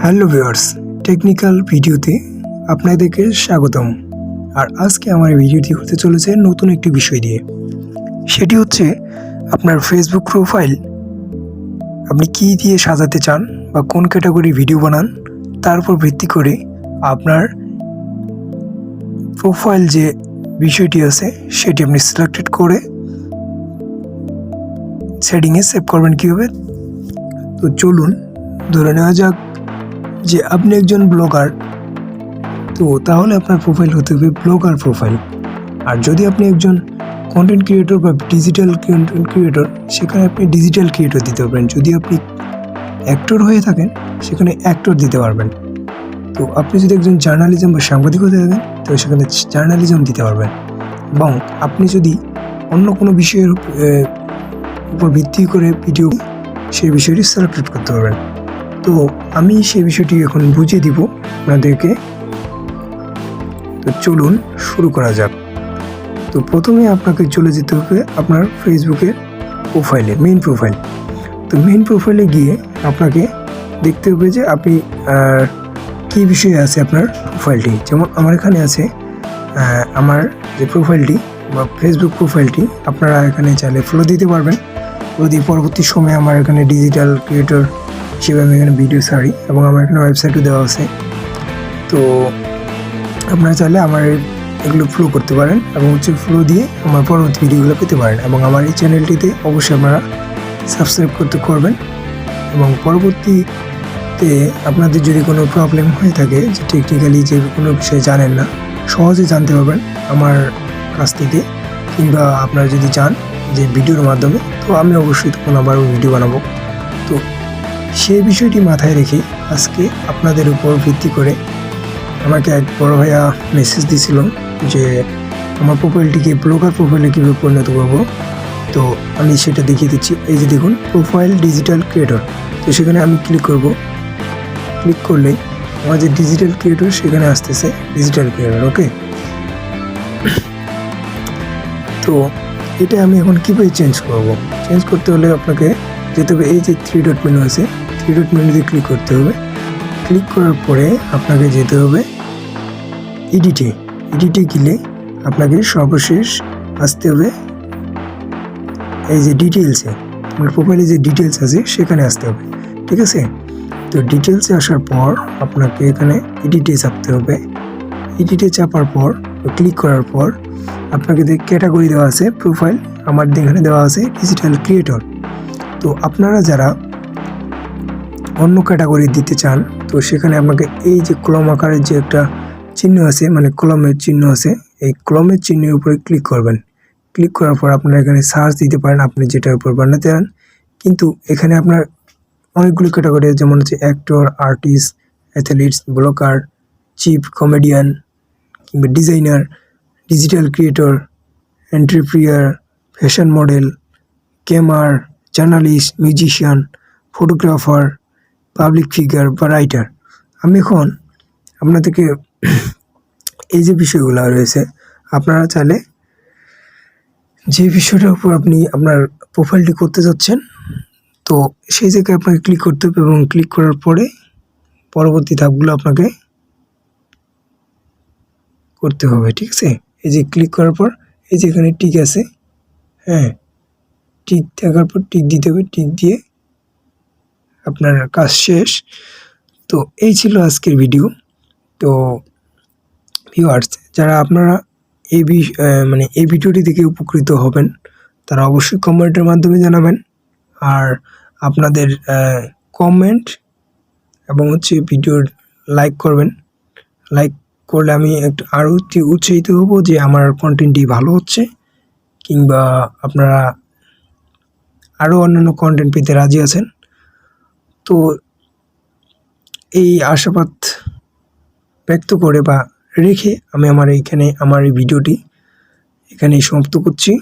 Hello viewers, technical ভিডিওতে আপনাদেরকে স্বাগতম। আর আজকে আমার ভিডিওটি হতে চলেছে নতুন একটি বিষয় দিয়ে। সেটি হচ্ছে আপনার ফেসবুক প্রোফাইল আপনি কী দিয়ে সাজাতে চান বা কোন ক্যাটাগরি ভিডিও বানান, তার উপর ভিত্তি করে আপনার প্রোফাইল যে বিষয়টি আছে সেটি আপনি সিলেক্টেড করে সেটিংয়ে সেভ করবেন কীভাবে। তো চলুন ধরে নেওয়া যাক যে আপনি একজন ব্লগার, তো তাহলে আপনার প্রোফাইল হতে হবে ব্লগার প্রোফাইল। আর যদি আপনি একজন কন্টেন্ট ক্রিয়েটর বা ডিজিটাল কন্টেন্ট ক্রিয়েটর, সেখানে আপনি ডিজিটাল ক্রিয়েটর দিতে পারবেন। যদি আপনি অ্যাক্টর হয়ে থাকেন সেখানে অ্যাক্টর দিতে পারবেন। তো আপনি যদি একজন জার্নালিজম বা সাংবাদিক হতে থাকেন তো সেখানে জার্নালিজম দিতে পারবেন। এবং আপনি যদি অন্য কোনো বিষয়ের উপর ভিত্তি করে ভিডিও, সেই বিষয়টি সিলেক্ট করতে পারবেন। তো আমি সেই বিষয়টি এখন বুঝিয়ে দিব আপনাদেরকে। তো চলুন শুরু করা যাক। তো প্রথমে আপনাকে চলে যেতে হবে আপনার ফেসবুকের প্রোফাইলে, মেইন প্রোফাইল। তো মেইন প্রোফাইলে গিয়ে আপনাকে দেখতে হবে যে আপনি কী বিষয়ে আছে আপনার প্রোফাইলটি। যেমন আমার এখানে আছে আমার যে প্রোফাইলটি বা ফেসবুক প্রোফাইলটি, আপনারা এখানে চাইলে ফলো দিতে পারবেন। যদি পরবর্তী সময়ে আমার এখানে ডিজিটাল ক্রিয়েটর হিসেবে আমি এখানে ভিডিও ছাড়ি এবং আমার এখানে ওয়েবসাইটও দেওয়া আছে। তো আপনারা চাইলে আমার এগুলো ফলো করতে পারেন এবং ফলো দিয়ে আমার পরবর্তী ভিডিওগুলো পেতে পারেন। এবং আমার এই চ্যানেলটিতে অবশ্যই আপনারা সাবস্ক্রাইব করবেন। এবং পরবর্তীতে আপনাদের যদি কোনো প্রবলেম হয়ে থাকে, যে টেকনিক্যালি যে কোনো বিষয়ে জানেন না, সহজে জানতে পারবেন আমার কাছ থেকে। কিংবা আপনারা যদি চান যে ভিডিওর মাধ্যমে, তো আমি অবশ্যই তখন আবারও ভিডিও বানাবো। তো সেই বিষয়টি মাথায় রেখে আজকে আপনাদের উপর ভিত্তি করে আমাকে এক বড় ভাইয়া মেসেজ দিয়েছিল যে আমার প্রোফাইলটিকে ব্লগার প্রোফাইলে কীভাবে পরিণত করবো। তো আমি সেটা দেখিয়ে দিচ্ছি। এই যে দেখুন, প্রোফাইল ডিজিটাল ক্রিয়েটর। তো সেখানে আমি ক্লিক করব। ক্লিক করলে আমার যে ডিজিটাল ক্রিয়েটর সেখানে আসতেছে ডিজিটাল ক্রিয়েটর। ওকে, তো এটা আমি এখন কীভাবে চেঞ্জ করব। চেঞ্জ করতে হলে আপনাকে যেতে হবে এই যে 3 ডট মেনু আছে, 3 ডট মেনুতে ক্লিক করতে হবে। ক্লিক করার পরে আপনাকে যেতে হবে এডিটে গেলে আপনাকে সর্বশেষ আসতে হবে এই যে ডিটেলসে, আপনার প্রোফাইলে যে ডিটেলস আছে সেখানে আসতে হবে। ঠিক আছে, তো ডিটেলসে আসার পর আপনাকে এখানে এডিটে চাপতে হবে। এডিটে চাপার পর ক্লিক করার পর আপনাকে ক্যাটাগরি দেওয়া আছে প্রোফাইল, আমার এখানে দেওয়া আছে ডিজিটাল ক্রিয়েটর। তো আপনারা যারা অন্য ক্যাটাগরি দিতে চান, তো সেখানে আপনাকে এই যে কলম আকারের যে একটা চিহ্ন আছে, মানে কলমের চিহ্ন আছে, এই কলমের চিহ্নের উপরে ক্লিক করবেন। ক্লিক করার পর আপনারা এখানে সার্চ দিতে পারেন আপনি যেটার উপর বানাতে চান। কিন্তু এখানে আপনার অনেকগুলো ক্যাটাগরি, যেমন হচ্ছে actor, artist, athletes, blogger, chief comedian কিংবা designer, digital creator, entrepreneur, fashion model, gamer, journalist, musician, photographer, public figure বা রাইটার। আমি এখন আপনাদেরকে এই যে বিষয়গুলো রয়েছে, আপনারা চাইলে যে বিষয়টার উপর আপনি আপনার প্রোফাইলটি করতে যাচ্ছেন, তো সেই জায়গায় আপনাকে ক্লিক করতে হবে। এবং ক্লিক করার পরে পরবর্তী ধাপগুলো আপনাকে করতে হবে। ঠিক আছে, এই যে ক্লিক করার পর এই যে এখানে টিক আছে, হ্যাঁ, টিক থাকার পর টিক দিতে হবে। টিক দিয়ে আপনার কাজ শেষ। তো এই ছিল আজকের ভিডিও। তো ভিউয়ার্স, যারা আপনারা এই ভিডিওটি থেকে উপকৃত হবেন, তারা অবশ্যই কমেন্টের মাধ্যমে জানাবেন। আর আপনাদের কমেন্ট এবং ভিডিওর লাইক করবেন। লাইক করলে আমি আরও উৎসাহিত হব যে আমার কন্টেন্টটি ভালো হচ্ছে, কিংবা আপনারা আরও অন্যান্য কন্টেন্ট পেতে রাজি আছেন। তো এই আশাবাদ ব্যক্ত করে বা রেখে আমি আমার এই ভিডিওটি এখানেই সমাপ্ত করছি।